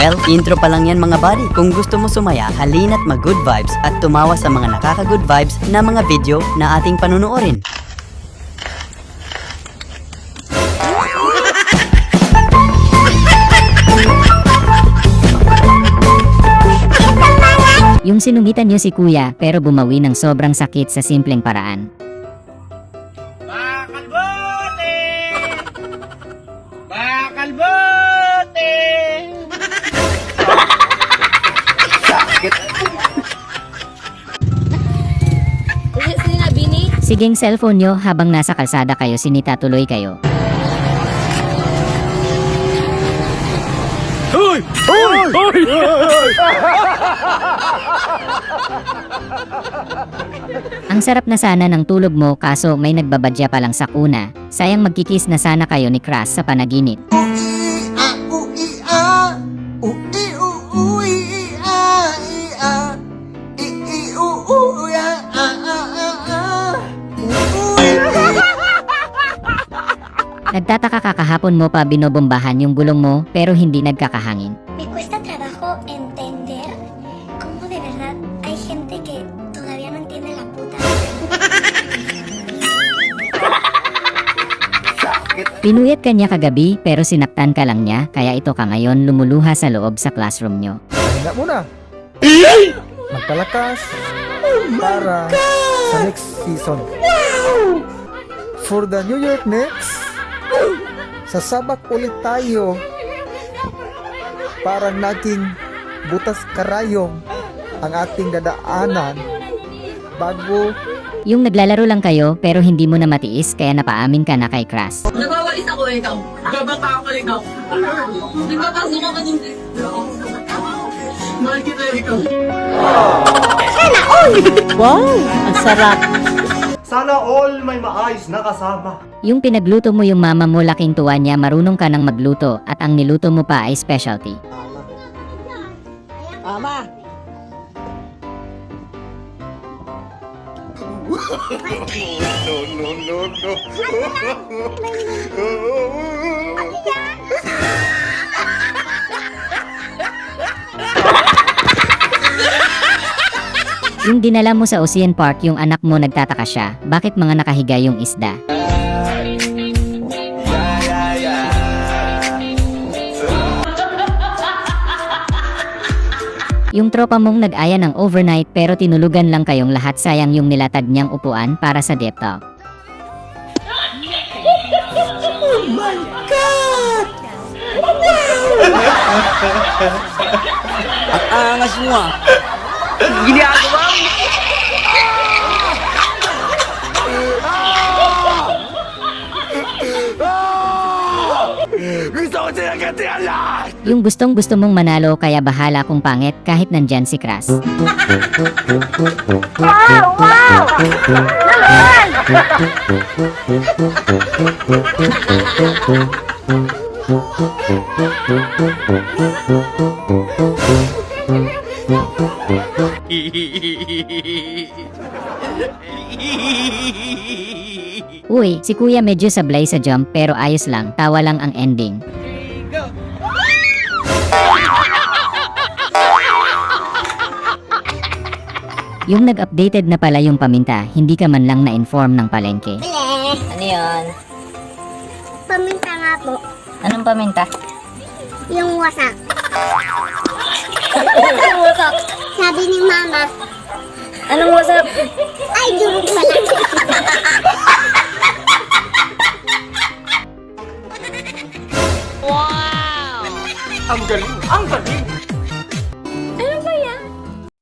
Well, intro pa lang yan mga buddy. Kung gusto mo sumaya, halina't mag-good vibes at tumawa sa mga nakaka-good vibes na mga video na ating panunuorin. Yung sinumitan niyo si kuya pero bumawi ng sobrang sakit sa simpleng paraan. Bakalbote! Bakalbote! Siging cellphone nyo habang nasa kalsada kayo sinita tuloy kayo. Hoy! Hoy! Hoy! Ang sarap na sana ng tulog mo kaso may nagbabadya pa lang sa kuna. Sayang magkikis na sana kayo ni Crush sa panaginip. Nagtataka ka kahapon mo pa binobombahan yung gulong mo pero hindi nagkakahangin. Me cuesta trabajo entender cómo de verdad hay gente que todavía no entiende la puta. Pinuyat ka niya kagabi pero sinaktan ka lang niya kaya ito ka ngayon lumuluha sa loob sa classroom nyo. Pahinga muna. Magpalakas para sa next season. For the New York Knicks, sasabak ulit tayo. Parang naging butas karayong ang ating dadaanan bago Yung naglalaro lang kayo pero hindi mo na matiis kaya napaamin ka na kay Crush. Nagwawalis ako ikaw. Gabata ako ikaw. Nagpapasok ako ng mahal kita ikaw. Wow, ang sarap. Sana all may maayos na kasama. Yung pinagluto mo yung mama mo laking tuwa niya marunong ka ng magluto at ang niluto mo pa ay specialty. Mama. Yung dinala mo sa Ocean Park yung anak mo nagtataka siya, bakit mga nakahiga yung isda? Yung tropa mong nag-aya ng overnight pero tinulugan lang kayong lahat sayang yung nilatag niyang upuan para sa deep talk. Ang angas mo ah! Ginagawa mo! Gusto ko sila katiyan lahat! Yung gustong gusto mong manalo kaya bahala kung pangit kahit nandyan si Crush. Uy, si kuya medyo sablay sa jump pero ayos lang, tawa lang ang ending. Yung nag-updated na pala yung paminta, hindi ka man lang na-inform ng palengke. Ano yun? Paminta nga po. Anong paminta? Yung wasak. Yung wasak. Sabi ni mama. Anong wasak? Ay, durog pala. Ang galing! Ang galing!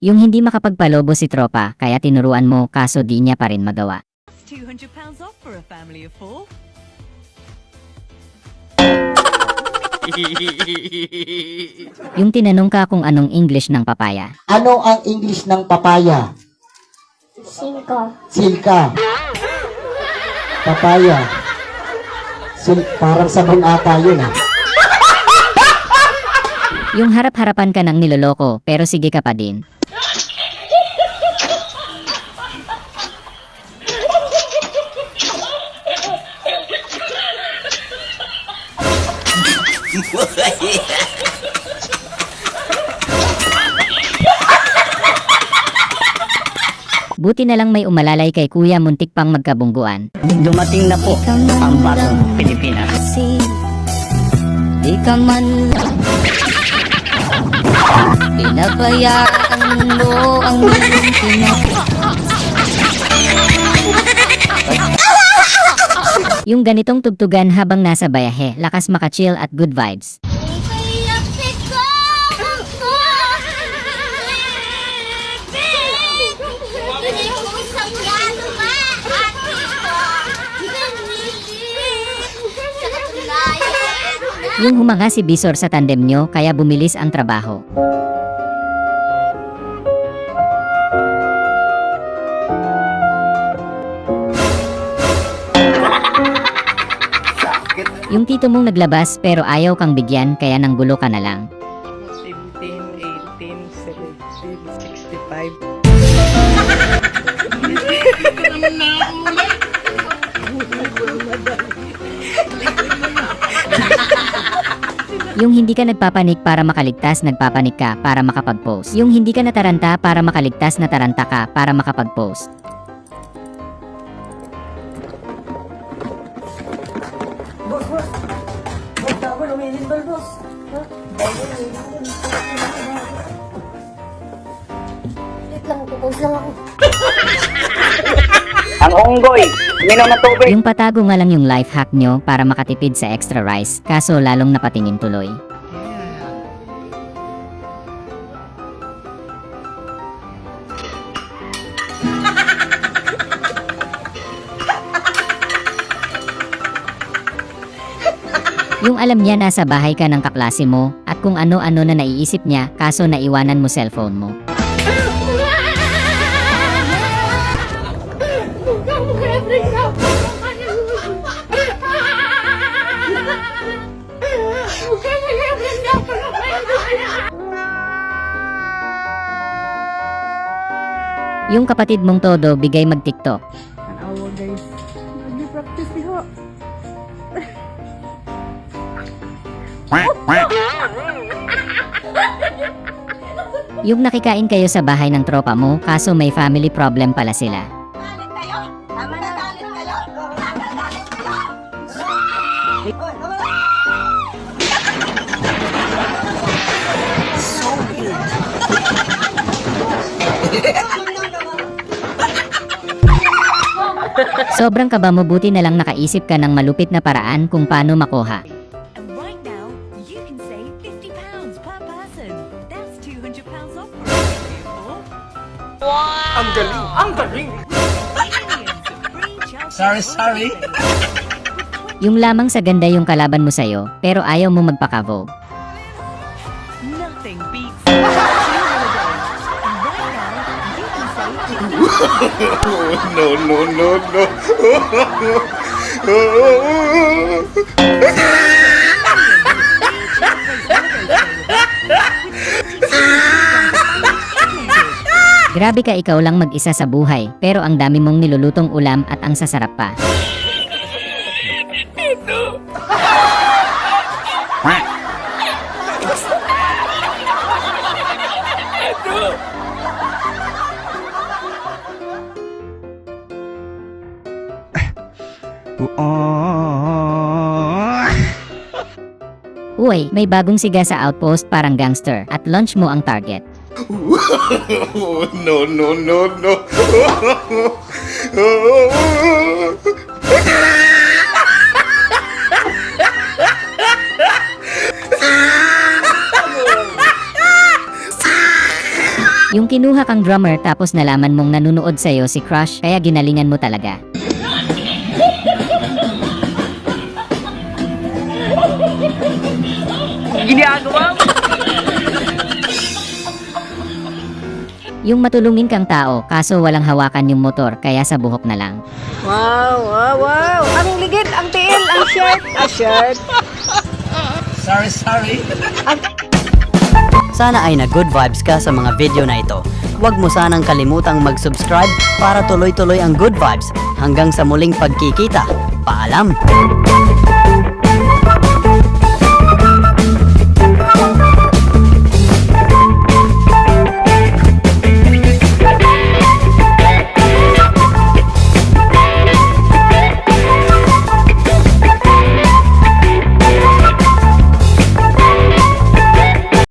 Yung hindi makapagpalobo si tropa, kaya tinuruan mo kaso di niya pa rin magawa. £200 off for a family of 4. Yung tinanong ka kung anong English ng papaya. Ano ang English ng papaya? 5. Silka. Papaya. Parang sabon ata yun ah. Yung harap-harapan ka ng niloloko pero sige ka pa din. Buti na lang may umalalay kay kuya muntik pang magkabungguan. Dumating na po ang bagong Pilipinas. Di ka man pinabayaan mo ang Yung ganitong tugtugan habang nasa bayahe, lakas makachill at good vibes. Yung humanga si Bisor sa tandem nyo kaya bumilis ang trabaho. Yung tito mong naglabas pero ayaw kang bigyan kaya nanggulo ka na lang. 17, 18, 17, 65. Yung hindi ka nagpapanik para makaligtas, nagpapanik ka para makapag-post. Yung hindi ka nataranta para makaligtas, nataranta ka para makapag-post. Wait lang, pupause lang ako. Ang unggoy, minom ng tubig. Yung patago nga lang yung life hack nyo para makatipid sa extra rice, kaso lalong napatingin tuloy. Yung alam niya nasa bahay ka ng kaklase mo at kung ano-ano na naiisip niya kaso naiwanan mo cellphone mo. Yung kapatid mong todo bigay mag-TikTok. Tanawa guys. Nag-practice diha. Yung nakikain kayo sa bahay ng tropa mo kaso may family problem pala sila. Sobrang kaba mo, buti na lang nakaisip ka ng malupit na paraan kung paano makuha. And right now, you can save £50 per person. That's £200 off for a family of 4. Ang galing! Ang galing! Millions of free childcare Sorry. Yung lamang sa ganda yung kalaban mo sa'yo, pero ayaw mo magpakavogue. Nothing beats 2 holidays. And right now, you can save Grabe ka, ikaw lang mag-isa sa buhay, pero ang dami mong nilulutong ulam at ang sasarap pa. Uy, may bagong siga sa outpost, parang gangster, at launch mo ang target. No. Yung kinuha kang drummer tapos nalaman mong nanunood sa'yo si Crush kaya ginalingan mo talaga. Ginagawa mo? Yung matulungin kang tao kaso walang hawakan yung motor kaya sa buhok na lang. Wow. Ang ligid, ang tiil, ang shirt. Shirt. Sorry. Sana ay na good vibes ka sa mga video na ito. Huwag mo sanang kalimutang mag-subscribe para tuloy-tuloy ang good vibes. Hanggang sa muling pagkikita. Paalam!